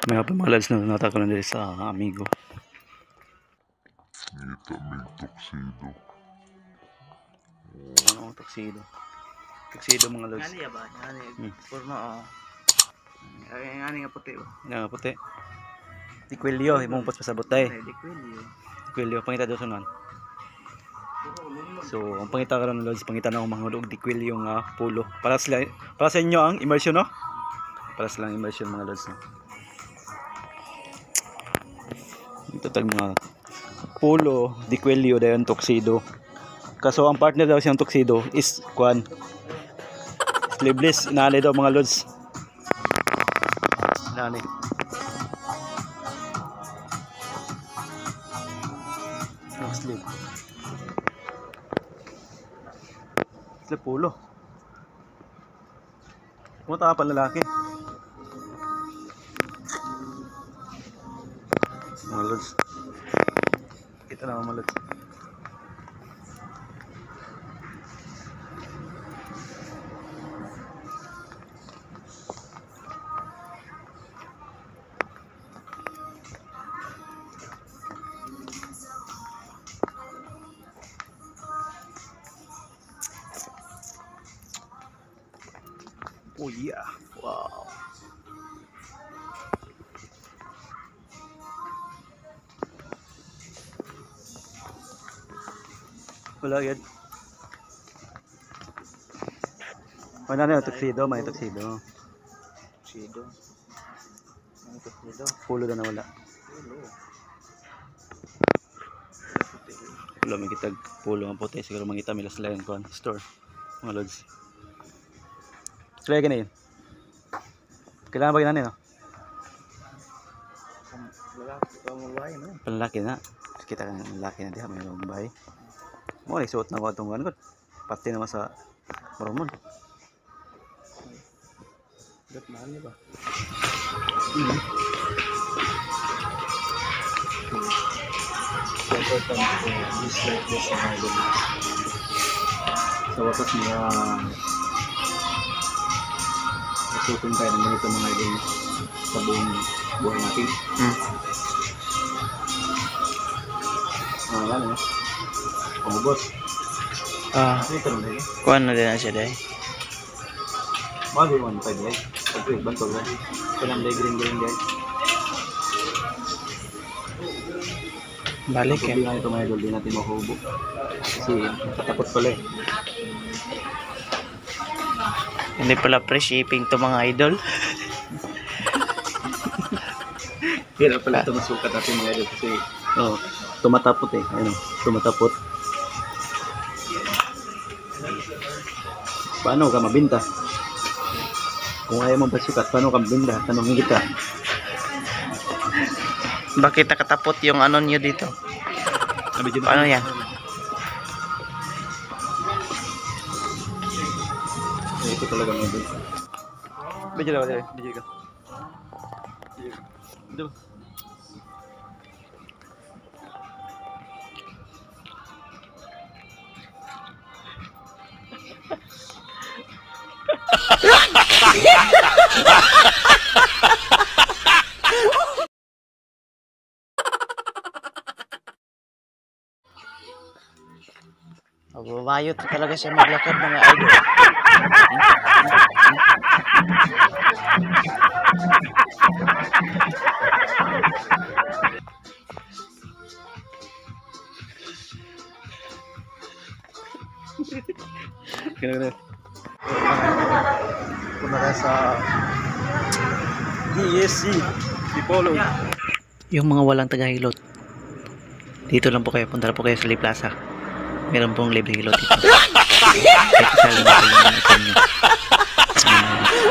May mga lads na nata ko na dito sa amigo. Ngita may tuxedo. Ano tuxedo? Tuxedo mga lads. Ngani ba? Ngani. Forma ay ngani nga puti oh. Nga puti. Dikwelyo, imong pas pasabot tay. Dikwelyo. Dikwelyo pangita do sunan. So, ang pangita karon ng lads, pangita na ang mga hulog dikwelyo nga polo. Para sa inyo ang immersion no? Para sa lang immersion mga lads no. Total mga polo, dikwelyo dayon tuxedo. Kaso ang partner daw siyang tuxedo is kwan. Sleeveless inaali daw mga lods. Inaali. Sleeve. Sleeve polo. Pumunta ka pa lalaki. Mga lods. Kita naman mga lods. Oh yeah, wow. Wala yan. Wala na yung tuxedo, may tuxedo. Tuxedo. Ang tuxedo. Pulo na wala. Pulo may kitag pulo ang puti. Siguro mangita milas lang yung store. Mga lods. Sila ka na yun. Kailangan ba ginanin no? Panlalaki na. Kita ka ng lalaki na diha. May mga bahay. Mo isuot na ko itong ano. Pati naman sa marumon. Dapat mahal niya ba? Sa wakas mga masutin tayo ng ganito mga idol sa buong buhay natin. Ano no? Pangubos. Kuan na din na siya dai. Bagay mo pa dai. Okay, bantog na. Kailang day green guys. Balik Hindi na ito mga idol, di natin mahubo. Kasi katakot pala eh. Hindi pala free shipping to mga idol. Kaya pala ito masukat natin mga idol kasi tumatapot eh. Ayun, tumatapot. Paano ka mabinta? Kung ayaw mong pasukat, paano ka mabinta? Tanongin kita. Bakit nakatapot yung ano niyo dito? Paano yan? Ito talaga mga idol. Medyo lang, medyo ka. Ito. Magbabayot talaga siya maglakad mga idol. Kena. Kumara sa DSC Dipolo. Yung mga walang tagahilot, dito lang po kayo, punta na po kayo sa Lee Plaza. Meron pong libre hilot dito.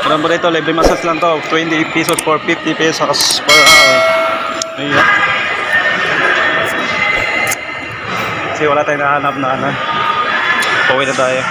Meron po dito, libre massage lang to. 20 pesos for 50 pesos per hour. Ayan. Kasi wala tayong nahanap na ano. Pauwi na tayo.